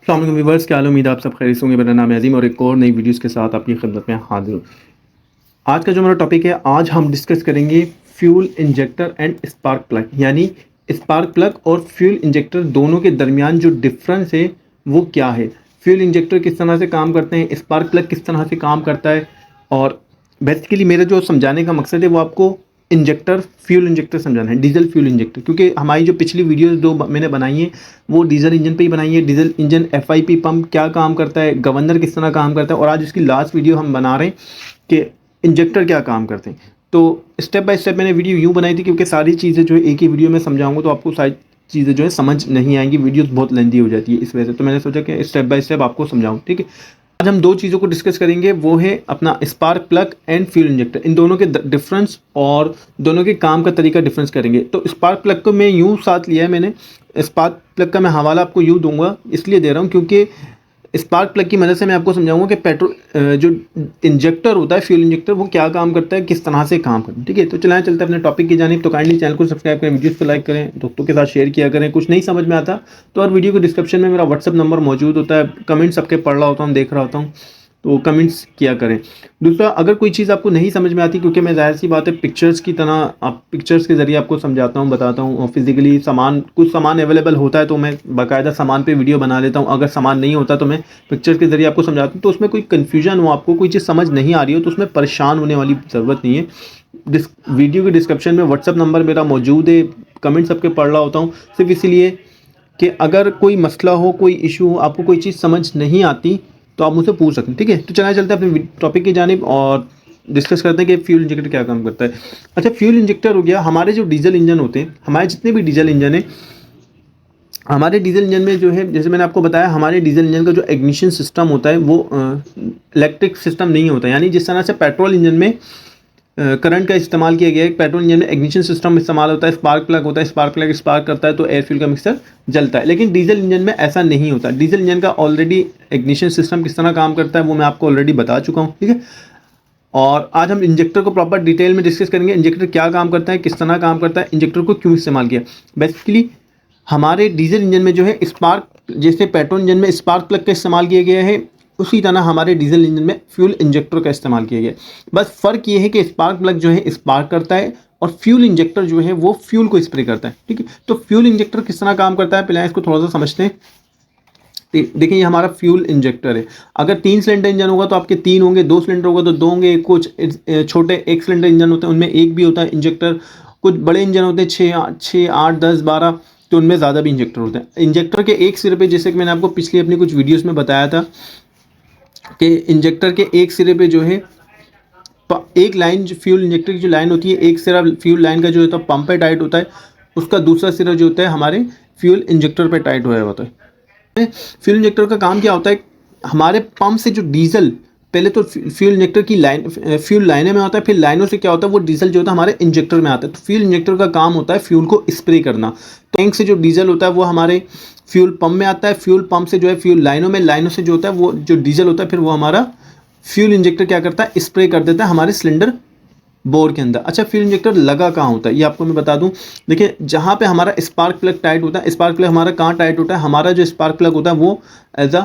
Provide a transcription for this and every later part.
अस्सलाम वालेकुम व्यूअर्स, क्या हाल है? उम्मीद है आप सब खैरियत से होंगे। मेरा नाम है अज़ीम और एक और नई वीडियोस के साथ आपकी खिदमत में हाजिर हूँ। आज का जो हमारा टॉपिक है, आज हम डिस्कस करेंगे fuel injector and spark plug, यानी स्पार्क प्लग और फ्यूल इंजेक्टर दोनों के दरमियान जो डिफरेंस है वो क्या है, फ्यूल इंजेक्टर किस तरह से काम करते हैं, स्पार्क प्लग किस तरह से काम करता है। और बेसिकली मेरा जो समझाने का मकसद है वो आपको इंजेक्टर फ्यूल इंजेक्टर समझाना है, डीजल फ्यूल इंजेक्टर, क्योंकि हमारी जो पिछली वीडियोस दो मैंने बनाई है वो डीजल इंजन पे ही बनाई है। डीजल इंजन एफआईपी पंप क्या काम करता है, गवर्नर किस तरह काम करता है, और आज उसकी लास्ट वीडियो हम बना रहे हैं कि इंजेक्टर क्या काम करते हैं। तो स्टेप बाय स्टेप मैंने वीडियो यूँ बनाई थी क्योंकि सारी चीज़ें जो है एक ही वीडियो में समझाऊंगा तो आपको सारी चीज़ें जो है समझ नहीं आएंगी, वीडियोस बहुत लेंथी हो जाती है इस वजह से। तो मैंने सोचा कि स्टेप बाय स्टेप आपको समझाऊँ, ठीक है। आज हम दो चीज़ों को डिस्कस करेंगे, वो है अपना spark plug and fuel injector, इन दोनों के डिफरेंस और दोनों के काम का तरीका डिफरेंस करेंगे। तो स्पार्क प्लग को मैं यूँ साथ लिया है मैंने, स्पार्क प्लग का मैं हवाला आपको यूँ दूंगा, इसलिए दे रहा हूँ क्योंकि स्पार्क प्लग की मदद से मैं आपको समझाऊंगा कि पेट्रोल जो इंजेक्टर होता है, फ्यूल इंजेक्टर, वो क्या काम करता है, किस तरह से काम करता है, ठीक है। तो चलाएं चलते हैं अपने टॉपिक की जानिब। तो काइंडली चैनल को सब्सक्राइब करें, वीडियोस को लाइक करें, दोस्तों के साथ शेयर किया करें। कुछ नहीं समझ में आता तो और वीडियो के डिस्क्रिप्शन में मेरा व्हाट्सअप नंबर मौजूद होता है, कमेंट्स सबके पढ़ रहा होता हूँ, देख रहा होता हूँ, तो कमेंट्स किया करें। दूसरा, अगर कोई चीज़ आपको नहीं समझ में आती, क्योंकि मैं जाहिर सी बात है पिक्चर्स की तरह आप पिक्चर्स के ज़रिए आपको समझाता हूँ, बताता हूँ, और फिजिकली कुछ सामान अवेलेबल होता है तो मैं बाकायदा सामान पे वीडियो बना लेता हूँ। अगर सामान नहीं होता तो मैं पिक्चर्स के ज़रिए आपको समझाता हूँ। तो उसमें कोई कन्फ्यूजन हो, आपको कोई चीज़ समझ नहीं आ रही हो, तो उसमें परेशान होने वाली ज़रूरत नहीं है। वीडियो के डिस्क्रिप्शन में व्हाट्सअप नंबर मेरा मौजूद है, कमेंट सबके पढ़ रहा होता हूँ, सिर्फ इसीलिए कि अगर कोई मसला हो, कोई इशू हो, आपको कोई चीज़ समझ नहीं आती तो आप मुझसे पूछ सकते हैं, ठीक है। तो चलना चलते हैं अपने टॉपिक की जानिब और डिस्कस करते हैं कि फ्यूल इंजेक्टर क्या काम करता है। अच्छा, फ्यूल इंजेक्टर हो गया, हमारे जो डीजल इंजन होते हैं, हमारे जितने भी डीजल इंजन है, हमारे डीजल इंजन में जो है, जैसे मैंने आपको बताया, हमारे डीजल इंजन का जो इग्निशन सिस्टम होता है वो इलेक्ट्रिक सिस्टम नहीं होता। यानी जिस तरह से पेट्रोल इंजन में करंट का इस्तेमाल किया गया है, पेट्रोल इंजन में इग्निशन सिस्टम इस्तेमाल होता है, स्पार्क प्लग होता है, स्पार्क प्लग स्पार्क करता है तो एयर फ्यूल का मिक्सर जलता है। लेकिन डीजल इंजन में ऐसा नहीं होता। डीजल इंजन का ऑलरेडी इग्निशन सिस्टम किस तरह काम करता है वो मैं आपको ऑलरेडी बता चुका हूँ, ठीक है। और आज हम इंजेक्टर को प्रॉपर डिटेल में डिस्कस करेंगे, इंजेक्टर क्या काम करता है, किस तरह काम करता है, इंजेक्टर को क्यों इस्तेमाल किया। बेसिकली हमारे डीजल इंजन में जो है स्पार्क, जैसे पेट्रोल इंजन में स्पार्क प्लग का इस्तेमाल किया गया है, उसी तरह हमारे डीजल इंजन में फ्यूल इंजेक्टर का इस्तेमाल किया गया है। बस फ़र्क ये है कि स्पार्क प्लग जो है स्पार्क करता है और फ्यूल इंजेक्टर जो है वो फ्यूल को स्प्रे करता है, ठीक है। तो फ्यूल इंजेक्टर किस तरह काम करता है, पहले इसको थोड़ा सा समझते हैं। देखिए, ये हमारा फ्यूल इंजेक्टर है। अगर 3 सिलेंडर इंजन होगा तो आपके 3 होंगे, 2 सिलेंडर होगा तो 2 होंगे, कुछ छोटे 1 सिलेंडर इंजन होते हैं उनमें एक भी होता है इंजेक्टर, कुछ बड़े इंजन होते हैं 6, 8, 10, 12, तो उनमें ज़्यादा भी इंजेक्टर होते हैं। इंजेक्टर के एक सिरे पे, जैसे कि मैंने आपको पिछली अपनी कुछ वीडियोस में बताया था कि इंजेक्टर के एक सिरे पे जो है एक लाइन, जो फ्यूल इंजेक्टर की जो लाइन होती है, एक सिरा फ्यूल लाइन का जो होता है पंप पे टाइट होता है, उसका दूसरा सिरा जो होता है हमारे फ्यूल इंजेक्टर पे टाइट हुआ होता है। फ्यूल इंजेक्टर का काम क्या होता है, हमारे पंप से जो डीजल, पहले तो फ्यूल इंजेक्टर की लाइन फ्यूल लाइनों में आता है, फिर लाइनों से क्या होता है वो डीजल जो होता है हमारे इंजेक्टर में आता है। तो फ्यूल इंजेक्टर का काम होता है फ्यूल को स्प्रे करना। तो टैंक से जो डीजल होता है वो हमारे फ्यूल पंप में आता है, फ्यूल पंप से जो है फ्यूल लाइनों में, लाइनों से जो होता है वो जो डीजल होता है फिर वो हमारा फ्यूल इंजेक्टर क्या करता है, स्प्रे कर देता है हमारे सिलेंडर बोर के अंदर। अच्छा, फ्यूल इंजेक्टर लगा कहाँ होता है ये आपको मैं बता दूं। देखिए, जहाँ पे हमारा स्पार्क प्लग टाइट होता है, स्पार्क प्लग हमारा कहाँ टाइट होता है, हमारा जो स्पार्क प्लग होता है वो एज अ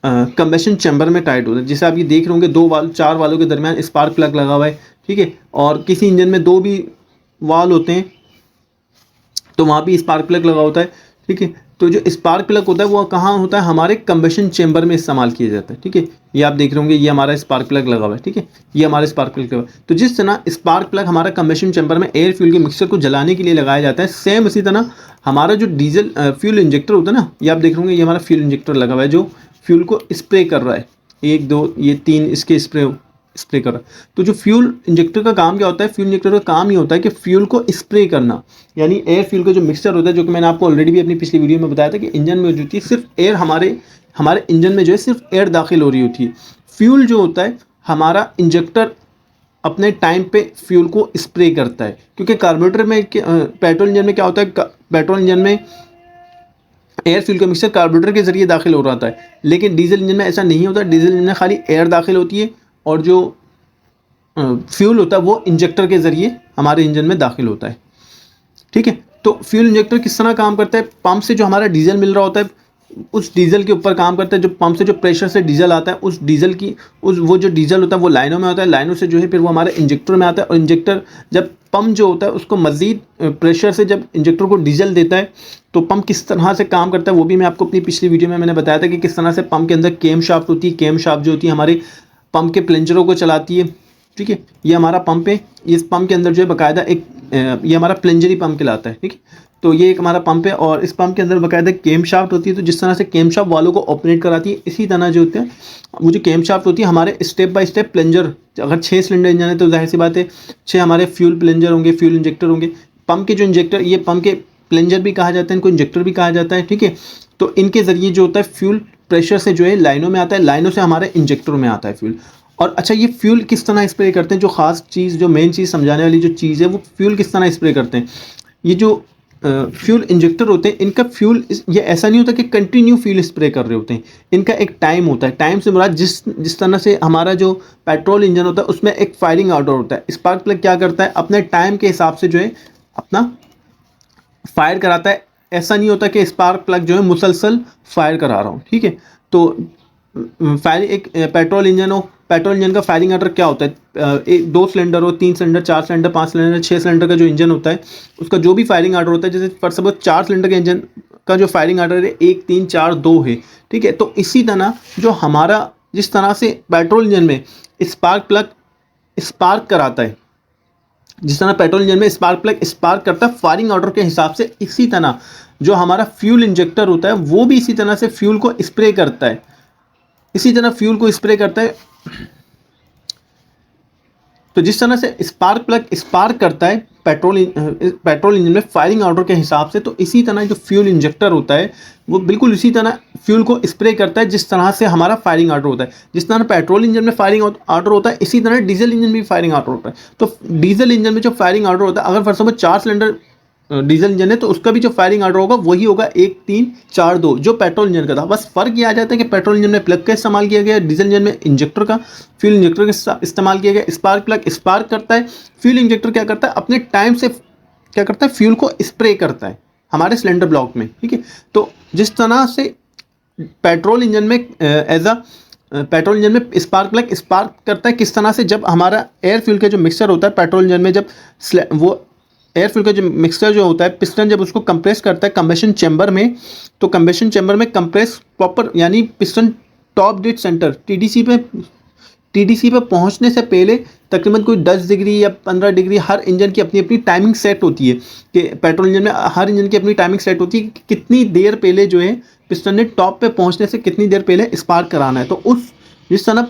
कंबेशन चैम्बर में टाइट होता है। जैसे आप ये देख रहे होंगे 2 वाल 4 वालों के दरमियान स्पार्क प्लग लगा हुआ है, ठीक है। और किसी इंजन में 2 भी वाल होते हैं तो वहाँ भी स्पार्क प्लग लगा होता है, ठीक है। तो जो स्पार्क प्लग होता है वो कहाँ होता है, हमारे कंबेशन चेंबर में इस्तेमाल किया जाता है, ठीक है। ये आप देख रहे होंगे, ये हमारा स्पार्क प्लग लगा हुआ है, ठीक है। ये हमारा स्पार्क प्लग लगा हुआ है। तो जिस तरह स्पार्क प्लग हमारा कंबेशन चेंबर में एयर फ्यूल के मिक्सचर को जलाने के लिए लगाया जाता है, सेम इसी तरह हमारा जो डीजल फ्यूल इंजेक्टर होता है ना, ये आप देख रहे होंगे, ये हमारा फ्यूल इंजेक्टर लगा हुआ है जो फ्यूल को स्प्रे कर रहा है। 1, 2, ये 3 इसके स्प्रे कर रहा है। तो जो फ्यूल इंजेक्टर का काम क्या होता है, फ्यूल इंजेक्टर का काम ही होता है कि फ्यूल को स्प्रे करना, यानी एयर फ्यूल का जो मिक्सचर होता है, जो कि मैंने आपको ऑलरेडी भी अपनी पिछली वीडियो में बताया था कि इंजन में जो होती है सिर्फ एयर, हमारे इंजन में जो है सिर्फ एयर दाखिल हो रही होती है। फ्यूल जो होता है हमारा इंजेक्टर अपने टाइम पे फ्यूल को स्प्रे करता है, क्योंकि कार्बोरेटर में पेट्रोल इंजन में क्या होता है, पेट्रोल इंजन में एयर फ्यूल का मिक्सचर कार्बोरेटर के जरिए दाखिल हो रहा होता है, लेकिन डीजल इंजन में ऐसा नहीं होता। डीजल इंजन में खाली एयर दाखिल होती है और जो फ्यूल होता है वो इंजेक्टर के ज़रिए हमारे इंजन में दाखिल होता है, ठीक है। तो फ्यूल इंजेक्टर किस तरह काम करता है, पंप से जो हमारा डीजल मिल रहा होता है, उस डीजल के ऊपर काम करता है, जो पंप से जो प्रेशर से डीजल आता है, उस डीजल की वो जो डीजल होता है वो लाइनों में होता है, लाइनों से जो है फिर वो हमारे इंजेक्टर में आता है, और इंजेक्टर जब पंप जो होता है उसको मज़ीद प्रेशर से जब इंजेक्टर को डीजल देता है तो पंप किस तरह से काम करता है वो भी मैं आपको अपनी पिछली वीडियो में मैंने बताया था कि किस तरह से पंप के अंदर केम शाफ्ट होती है। केम शाफ्ट जो होती है हमारे पंप के प्लंजरों को चलाती है। ठीक है, ये हमारा पंप है, इस पंप के अंदर जो है बाकायदा एक ये हमारा प्लंजरी पंप कहलाता है। ठीक है, तो ये एक हमारा पंप है और इस पंप के अंदर बाकायदा केम शाफ्ट होती है, तो जिस तरह से केम शाफ्ट वालों को ऑपरेट कराती है इसी तरह जो होते हैं वो जो केम शाफ्ट होती है हमारे स्टेप बाय स्टेप प्लंजर, अगर 6 सिलेंडर इंजन है तो जाहिर सी बात है 6 हमारे फ्यूल प्लंजर होंगे, फ्यूल इंजेक्टर होंगे। पंप के जो इंजेक्टर, ये पंप के प्लंजर भी कहा जाता है, इनको इंजेक्टर भी कहा जाता है। ठीक है, तो इनके ज़रिए जो होता है फ्यूल प्रेशर से जो है लाइनों में आता है, लाइनों से हमारे इंजेक्टरों में आता है फ्यूल। और अच्छा, ये फ्यूल किस तरह स्प्रे करते हैं, जो ख़ास चीज़, जो मेन चीज़ समझाने वाली जो चीज़ है वो फ्यूल किस तरह स्प्रे करते हैं। ये जो फ्यूल इंजेक्टर होते हैं इनका फ्यूल, ये ऐसा नहीं होता कि कंटिन्यू फ्यूल स्प्रे कर रहे होते हैं, इनका एक टाइम होता है। टाइम से मुराद जिस तरह से हमारा जो पेट्रोल इंजन होता है उसमें एक फायरिंग ऑर्डर होता है। स्पार्क प्लग क्या करता है, अपने टाइम के हिसाब से जो है अपना फायर कराता है। ऐसा नहीं होता कि स्पार्क प्लग जो है मुसलसल फायर करा रहा हूँ। ठीक है, तो फायर एक पेट्रोल इंजन हो, पेट्रोल इंजन का फायरिंग ऑर्डर क्या होता है, 2 सिलेंडर हो, 3 सिलेंडर, 4 सिलेंडर, 5 सिलेंडर, 6 सिलेंडर का जो इंजन होता है उसका जो भी फायरिंग ऑर्डर होता है, जैसे फॉर सपोज 4 सिलेंडर के इंजन का जो फायरिंग ऑर्डर है 1, 3, 4, 2 है। ठीक है, तो इसी तरह जो हमारा, जिस तरह से पेट्रोल इंजन में स्पार्क प्लग स्पार्क कराता है, जिस तरह पेट्रोल इंजन में स्पार्क प्लग स्पार्क करता है फायरिंग ऑर्डर के हिसाब से, इसी तरह जो हमारा फ्यूल इंजेक्टर होता है वो भी इसी तरह से फ्यूल को स्प्रे करता है, इसी तरह फ्यूल को स्प्रे करता है। तो जिस तरह से स्पार्क प्लग स्पार्क करता है पेट्रोल इंजन में फायरिंग ऑर्डर के हिसाब से, तो इसी तरह जो फ्यूल इंजेक्टर होता है वो बिल्कुल इसी तरह फ्यूल को स्प्रे करता है जिस तरह से हमारा फायरिंग ऑर्डर होता है। जिस तरह पेट्रोल इंजन में फायरिंग ऑर्डर होता है इसी तरह डीजल इंजन में भी फायरिंग ऑर्डर होता है। तो डीजल इंजन में जो फायरिंग ऑर्डर होता है, अगर for suppose 4 cylinder diesel engine है तो उसका भी जो फायरिंग ऑर्डर होगा वही होगा 1, 3, 4, 2 जो पेट्रोल इंजन का था। बस फर्क ये आ जाता है कि पेट्रोल इंजन में प्लग का इस्तेमाल किया गया, डीजल इंजन में इंजेक्टर का, फ्यूल इंजेक्टर का इस्तेमाल किया गया। स्पार्क प्लग स्पार्क करता है, फ्यूल इंजेक्टर क्या करता है, अपने टाइम से क्या करता है, फ्यूल को स्प्रे करता है हमारे सिलेंडर ब्लॉक में। ठीक है, तो जिस तरह से पेट्रोल इंजन में पेट्रोल इंजन में स्पार्क प्लग स्पार्क करता है, किस तरह से जब हमारा एयर फ्यूल का जो मिक्सचर होता है पेट्रोल इंजन में, जब वो एयर फ्यूल का जो मिक्सचर जो होता है पिस्टन जब उसको कंप्रेस करता है कंबेशन चैम्बर में, तो कंबेशन चैम्बर में कंप्रेस प्रॉपर, यानी piston top dead centre TDC पे पहुंचने से पहले तकरीबन कोई 10 डिग्री या 15 डिग्री, हर इंजन की अपनी अपनी टाइमिंग सेट होती है कि पेट्रोल इंजन में हर इंजन की अपनी टाइमिंग सेट होती है कि कितनी देर पहले जो है पिस्टन ने टॉप पे पहुंचने से कितनी देर पहले स्पार्क कराना है। तो उस जिस तरह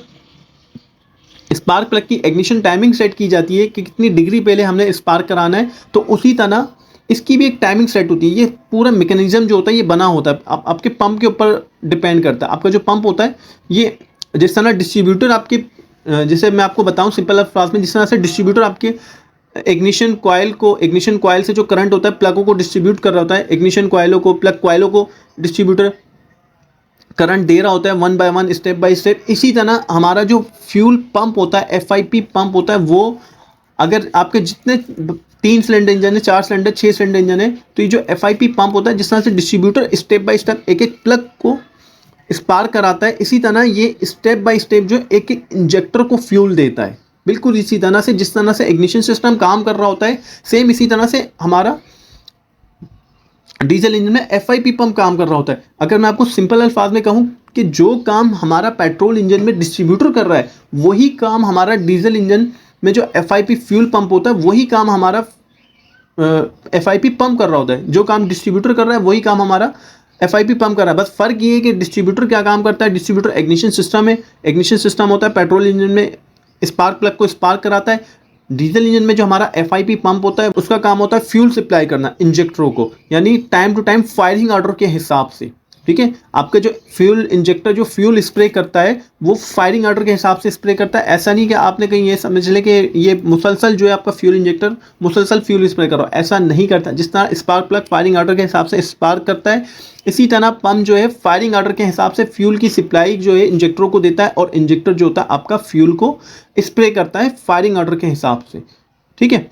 स्पार्क प्लग की इग्निशन टाइमिंग सेट की जाती है कि कितनी डिग्री पहले हमने स्पार्क कराना है, तो उसी तरह इसकी भी एक टाइमिंग सेट होती है। ये पूरा मैकेनिज्म जो होता है ये बना होता है, आपके पंप के ऊपर डिपेंड करता है। आपका जो पंप होता है ये जिस तरह डिस्ट्रीब्यूटर आपके, जैसे मैं आपको बताऊं सिंपल अल्फाज में, जिस तरह से डिस्ट्रीब्यूटर आपके इग्निशन कॉइल से जो करंट होता है प्लगों को डिस्ट्रीब्यूट कर रहा होता है, इग्निशन कॉइलों को, प्लग कॉइलों को डिस्ट्रीब्यूटर करंट दे रहा होता है 1 बाय 1 स्टेप बाय स्टेप, इसी तरह हमारा जो फ्यूल पंप होता है FIP पंप होता है, वो अगर आपके जितने 3 सिलेंडर इंजन है, 4 सिलेंडर, 6 सिलेंडर इंजन है, तो ये जो FIP पंप होता है जिस तरह से डिस्ट्रीब्यूटर स्टेप बाय स्टेप एक एक प्लग को स्पार्क कराता है, इसी तरह ये स्टेप बाय स्टेप जो एक एक इंजेक्टर को फ्यूल देता है। बिल्कुल इसी तरह से जिस तरह से इग्निशन सिस्टम काम कर रहा होता है, सेम इसी तरह से हमारा डीजल इंजन में FIP पंप काम कर रहा होता है। अगर मैं आपको सिंपल अल्फाज में कहूँ कि जो काम हमारा पेट्रोल इंजन में डिस्ट्रीब्यूटर कर रहा है वही काम हमारा डीजल इंजन में जो FIP फ्यूल पंप होता है वही काम हमारा FIP पंप कर रहा होता है। जो काम डिस्ट्रीब्यूटर कर रहा है वही काम हमारा FIP पंप कर रहा है। बस फर्क ये है कि डिस्ट्रीब्यूटर क्या काम करता है, डिस्ट्रीब्यूटर इग्निशन सिस्टम है, इग्निशन सिस्टम होता है पेट्रोल इंजन में स्पार्क प्लग को स्पार्क कराता है। डीजल इंजन में जो हमारा FIP पंप होता है उसका काम होता है फ्यूल सप्लाई करना इंजेक्टरों को, यानी time to time firing order के हिसाब से। ठीक है, आपका जो फ्यूल इंजेक्टर जो फ्यूल स्प्रे करता है वो फायरिंग ऑर्डर के हिसाब से स्प्रे करता है। ऐसा नहीं कि आपने कहीं ये समझ ले कि ये मुसलसल जो है आपका फ्यूल इंजेक्टर मुसलसल फ्यूल स्प्रे करो, ऐसा नहीं करता। जिस तरह स्पार्क प्लग फायरिंग ऑर्डर के हिसाब से स्पार्क करता है, इसी तरह पंप जो है फायरिंग ऑर्डर के हिसाब से फ्यूल की सप्लाई जो है इंजेक्टरों को देता है, और इंजेक्टर जो होता है आपका फ्यूल को स्प्रे करता है फायरिंग ऑर्डर के हिसाब से। ठीक है,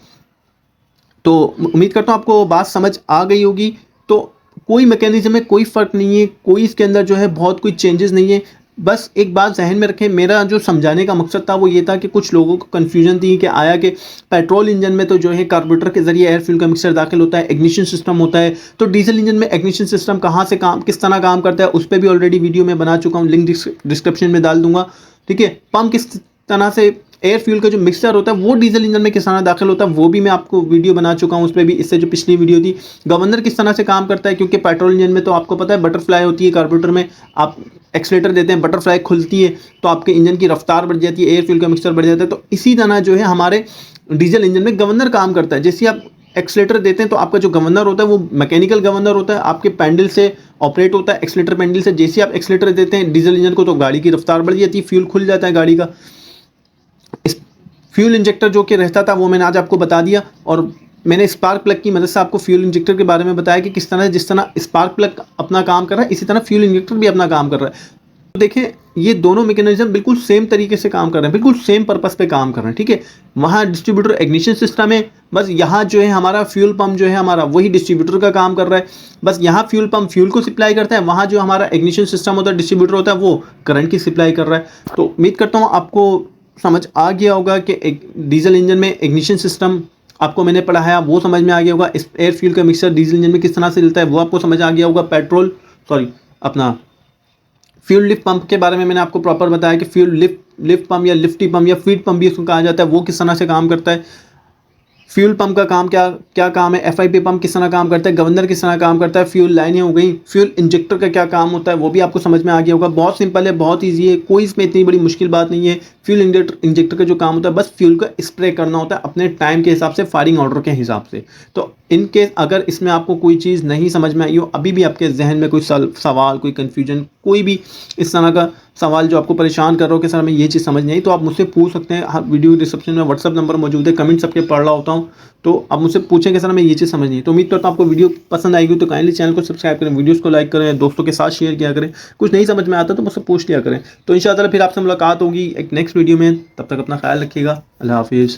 तो उम्मीद करता हूँ आपको बात समझ आ गई होगी। तो कोई मैकेनिज्म में कोई फ़र्क नहीं है, कोई इसके अंदर जो है बहुत कोई चेंजेस नहीं है। बस एक बात जहन में रखें, मेरा जो समझाने का मकसद था वो ये था कि कुछ लोगों को कन्फ्यूजन थी कि आया कि पेट्रोल इंजन में तो जो है कार्बोरेटर के जरिए एयर फ्यूल का मिक्सचर दाखिल होता है, इग्निशन सिस्टम होता है, तो डीजल इंजन में इग्निशन सिस्टम कहाँ से काम किस तरह काम करता है उस पर भी ऑलरेडी वीडियो में बना चुका हूँ, लिंक डिस्क्रिप्शन में डाल दूंगा। ठीक है, पंप किस तरह से एयर फ्यूल का जो मिक्सचर होता है वो डीजल इंजन में किस तरह दाखिल होता है वो भी मैं आपको वीडियो बना चुका हूँ उस पर भी। इससे जो पिछली वीडियो थी, गवर्नर किस तरह से काम करता है, क्योंकि पेट्रोल इंजन में तो आपको पता है बटरफ्लाई होती है, कार्बोरेटर में आप एक्सीलेटर देते हैं, बटरफ्लाई खुलती है तो आपके इंजन की रफ्तार बढ़ जाती है, एयर फ्यूल का मिक्सचर बढ़ जाता है। तो इसी तरह जो है हमारे डीजल इंजन में गवर्नर काम करता है। जैसे आप एक्सीलेटर देते हैं तो आपका जो गवर्नर होता है वो मैकेनिकल गवर्नर होता है, आपके पैंडल से ऑपरेट होता है, एक्सीलेटर पैंडल से। जैसे आप एक्सीलेटर देते हैं डीजल इंजन को तो गाड़ी की रफ्तार बढ़ जाती है, फ्यूल खुल जाता है गाड़ी का। इस फ्यूल इंजेक्टर जो कि रहता था वो मैंने आज आपको बता दिया, और मैंने स्पार्क प्लग की मदद से आपको फ्यूल इंजेक्टर के बारे में बताया कि किस तरह जिस तरह स्पार्क प्लग अपना काम कर रहा है इसी तरह फ्यूल इंजेक्टर भी अपना काम कर रहा है। तो देखें ये दोनों मैकेनिज्म बिल्कुल सेम तरीके से काम कर रहे हैं, बिल्कुल सेम पर्पस पे काम कर रहे हैं। ठीक है, वहाँ डिस्ट्रीब्यूटर इग्निशन सिस्टम है, बस यहाँ जो है हमारा फ्यूल पंप जो है हमारा वही डिस्ट्रीब्यूटर का काम कर रहा है। बस यहाँ फ्यूल पंप फ्यूल को सप्लाई करता है, वहाँ जो हमारा इग्निशन सिस्टम होता है डिस्ट्रीब्यूटर होता है वो करंट की सप्लाई कर रहा है। तो उम्मीद करता हूँ आपको समझ आ गया होगा कि एक डीजल इंजन में इग्निशन सिस्टम आपको मैंने पढ़ाया वो समझ में आ गया होगा, इस एयर फ्यूल का मिक्सचर डीजल इंजन में किस तरह से चलता है वो आपको समझ आ गया होगा। अपना फ्यूल लिफ्ट पंप के बारे में मैंने आपको प्रॉपर बताया कि फ्यूल लिफ्ट पंप या लिफ्टी पंप या फीड पंप भी उसको कहा जाता है, वो किस तरह से काम करता है। फ्यूल पंप का काम क्या काम है, एफआईपी पंप किस तरह काम करता है, गवर्नर किस तरह काम करता है, फ्यूल लाइनें हो गई, फ्यूल इंजेक्टर का क्या काम होता है वो भी आपको समझ में आ गया होगा। बहुत सिंपल है, बहुत ईजी है, कोई इसमें इतनी बड़ी मुश्किल बात नहीं है। फ्यूल इंजेक्टर का जो काम होता है बस फ्यूल का स्प्रे करना होता है अपने टाइम के हिसाब से, फायरिंग ऑर्डर के हिसाब से। तो इनकेस अगर इसमें आपको कोई चीज़ नहीं समझ में आई हो, अभी भी आपके जहन में कोई सवाल कोई कन्फ्यूजन कोई भी इस तरह का सवाल जो आपको परेशान कर रहा हो कि सर हमें ये चीज़ समझ नहीं आई, तो आप मुझसे पूछ सकते हैं। हर वीडियो डिस्क्रिप्शन में व्हाट्सअप नंबर मौजूद है, कमेंट सबके पढ़ रहा होता हूँ, तो आप मुझसे पूछें कि सर हमें ये चीज़ समझ नहीं। तो उम्मीद करता हूँ आपको वीडियो पसंद आएगी, तो काइंडली चैनल को सब्सक्राइब करें, वीडियोस को लाइक करें, दोस्तों के साथ शेयर किया करें। कुछ नहीं समझ में आता तो मुझसे पूछ लिया करें। तो इंशाअल्लाह फिर आपसे मुलाकात होगी एक नेक्स्ट वीडियो में, तब तक अपना ख्याल रखिएगा। अल्लाह हाफिज़।